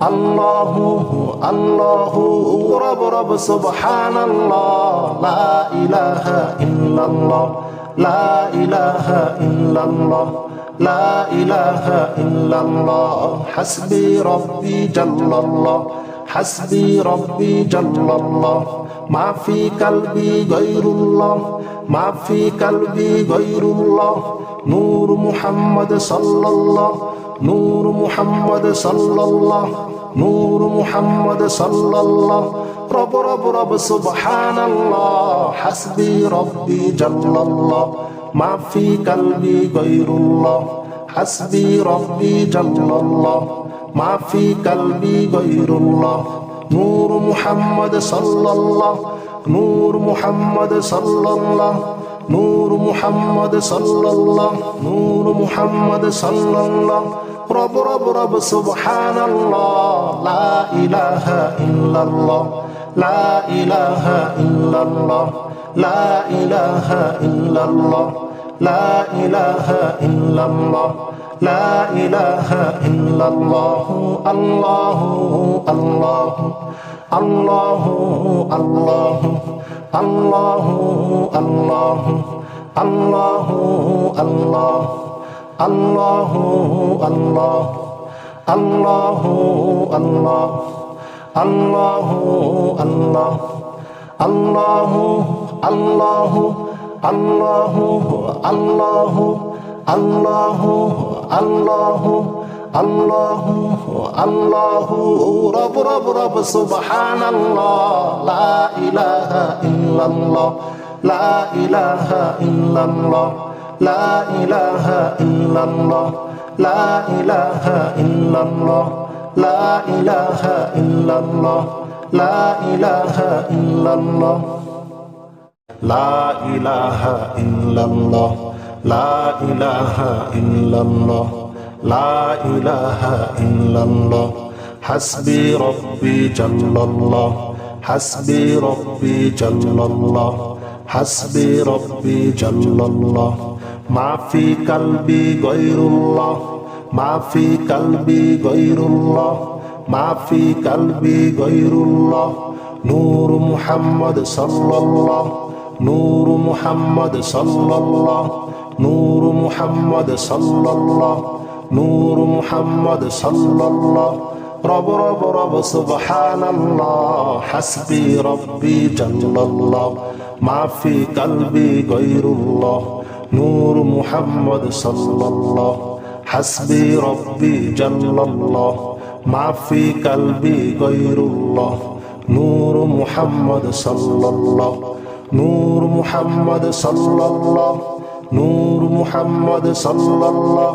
আল্লাহু আল্লাহু রব রব সুবহানাল্লাহ লা ইলাহা ইল্লাল্লাহ লা ইলাহা ইল্লাল্লাহ লা ইলাহা ইল্লাল্লাহ হাসবি রব্বি জাল্লাল্লাহ হাসবি রব্বি জাল্লাল্লাহ মা ফি কলবি গায়রুল্লাহ মা ফি কলবি গায়রুল্লাহ নূর মুহাম্মদ সাল্লাল্লাহ নূর মুহাম্মদ সাল্লাল্লাহ নূর মুহাম্মদ সাল্লাল্লাহ রব রব রব সুবহানাল্লাহ হাসবি রব্বি জাল্লাল্লাহ মা ফি কলবি গায়রুল্লাহ হাসবি রব্বি জাল্লাল্লাহ মা ফি কলবি গায়রুল্লাহ নূর মুহাম্মদ সাল্লাল্লাহ নূর মুহাম্মদ সাল্লাল্লাহ নূর মুহাম্মদ সাল্লাল্লাহ নূর মুহাম্মদ সাল্লাল্লাহ রব রব রব সুবহানাল্লাহ লা ইলাহা ইল্লাল্লাহ লা ইলাহা ইল্লাল্লাহ লা ইলাহা ইল্লাল্লাহ লা ইলাহা ইল্লাল্লাহ লা ইলাহা ইল্লাল্লাহ আল্লাহু আল্লাহু আল্লাহু আল্লাহু আল্লাহু আল্লাহু আল্লাহু আল্লাহ আল্লাহু আল্লাহ আল্লাহু আল্লাহ আল্লাহু আল্লাহ আল্লাহু আল্লাহু আল্লাহু আল্লাহু আল্লাহু আল্লাহু আল্লাহু আল্লাহু রব রব রব সুবহানাল্লাহ লা ইলাহা ইল্লাল্লাহ লা ইলাহা ইল্লাল্লাহ লা ইলাহা ইল্লাল্লাহ লা ইলাহা ইল্লাল্লাহ লা ইলাহা ইল্লাল্লাহ লা ইলাহা ইল্লাল্লাহ লা ইলাহা ইল্লাল্লাহ লা ইলাহা ইল্লাল্লাহ লা ইলাহা ইল্লাল্লাহ হাসবি রব্বি জাল্লাল্লাহ হাসবি রব্বি জাল্লাল্লাহ হাসবি রব্বি জাল্লাল্লাহ মা ফি কলবি গায়রুল্লাহ মা ফি কলবি গায়রুল্লাহ মা ফি কলবি গায়রুল্লাহ নূর মুহাম্মদ সাল্লাল্লাহ নূর মুহাম্মদ সাল্লাল্লাহ নূর মুহাম্মদ সাল্লাল্লাহ নূর মুহাম্মদ সাল্লাল্লাহ রব রব রব সুবহানাল্লাহ হাসবি রব্বি জাল্লাল্লাহ মা ফি কলবি গায়রুল্লাহ নূর মুহাম্মদ সাল্লাল্লাহ হাসবি রব্বি জাল্লাল্লাহ মা ফি কলবি গায়রুল্লাহ নূর মুহাম্মদ সাল্লাল্লাহ নূর মুহাম্মদ সাল্লাল্লাহ নূর মুহাম্মদ সাল্লাল্লাহ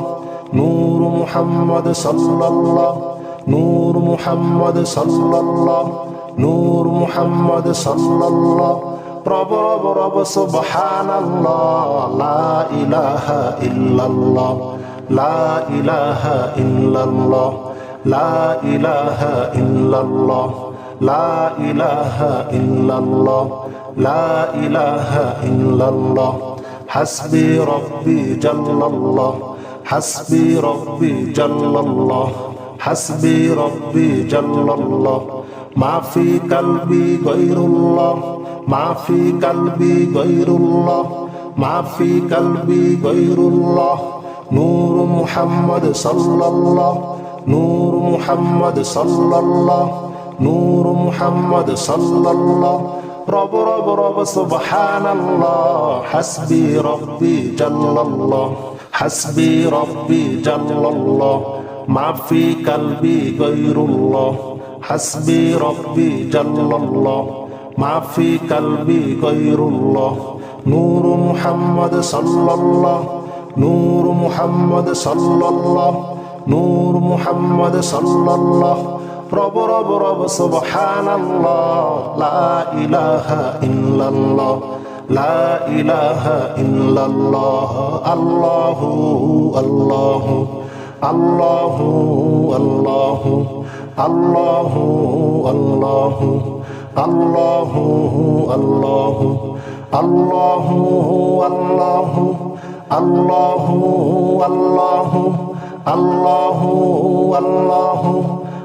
নূর মুহাম্মদ সাল্লাল্লাহ নূর মুহাম্মদ সাল্লাল্লাহ নূর মুহাম্মদ সাল্লাল্লাহ রব রব রব সুবহানাল্লাহ লা ইলাহা ইল্লাল্লাহ লা ইলাহা ইল্লাল্লাহ লা ইলাহা ইল্লাল্লাহ লা ইলাহা ইল্লাল্লাহ লা ইলাহা ইল্লাল্লাহ হাসবি রব্বি জাল্লাল্লাহ হাসবি রব্বি জাল্লাল্লাহ হাসবি রব্বি জাল্লাল্লাহ মা ফি কলবি গায়রুল্লাহ মা ফি কলবি গায়রুল্লাহ মা ফি কলবি গায়রুল্লাহ নূর মুহাম্মদ সাল্লাল্লাহ নূর মুহাম্মদ সাল্লাল্লাহ নূর মুহাম্মদ সাল্লাল্লাহ রব রব রব সুবহানাল্লাহ হাসবি রব্বি জাল্লাল্লাহ হাসবি রব্বি জাল্লাল্লাহ মা ফি কলবি গায়রুল্লাহ হাসবি রব্বি জাল্লাল্লাহ মা ফি কলবি গায়রুল্লাহ নূর মুহাম্মদ সাল্লাল্লাহ নূর মুহাম্মদ সাল্লাল্লাহ নূর মুহাম্মদ সাল্লাল্লাহ রব রব রব সুবহানাল্লাহ লা ইলাহা ইল্লাল্লাহ লা ইলাহা ইল্লাল্লাহ আল্লাহু আল্লাহু আল্লাহু আল্লাহু আল্লাহু আল্লাহু আল্লাহু আল্লাহু আল্লাহু আল্লাহু আল্লাহু আল্লাহু আল্লাহু আল্লাহু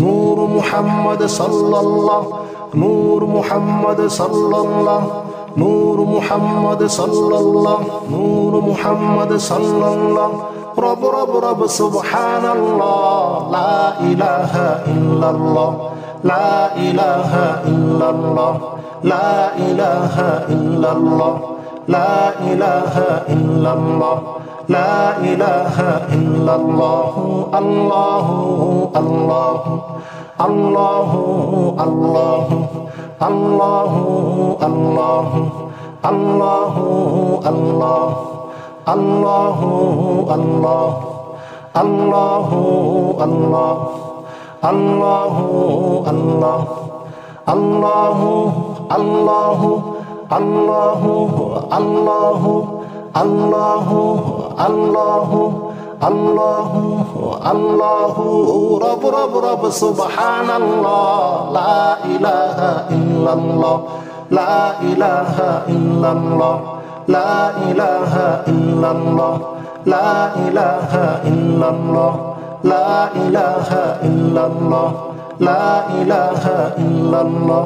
নূর মুহাম্মদ সাল্লাল্লাহ, নূর মুহাম্মদ সাল্লাল্লাহ, নূর মুহাম্মদ সাল্লাল্লাহ, নূর মুহাম্মদ সাল্লাল্লাহ। রব রব রব সুবহানাল্লাহ, লা ইলাহা ইল্লাল্লাহ, লা ইলাহা ইল্লাল্লাহ, লা ইলাহা ইল্লাল্লাহ, লা ইলাহা ইল্লাল্লাহ, লা ইলাহা ইল্লাল্লাহ। আল্লাহু আল্লাহু আল্লাহু আল্লাহু আল্লাহু আল্লাহু আল্লাহু আল্লাহ আল্লাহু আল্লাহ আল্লাহু আল্লাহ আল্লাহু আল্লাহ আল্লাহু আল্লাহু আল্লাহু আল্লাহু আল্লাহু আল্লাহু আল্লাহু আল্লাহু। রব রব রব সুবহানাল্লাহ, লা ইলাহা ইল্লাল্লাহ, লা ইলাহা ইল্লাল্লাহ, লা ইলাহা ইল্লাল্লাহ, লা ইলাহা ইল্লাল্লাহ, লা ইলাহা ইল্লাল্লাহ, লা ইলাহা ইল্লাল্লাহ।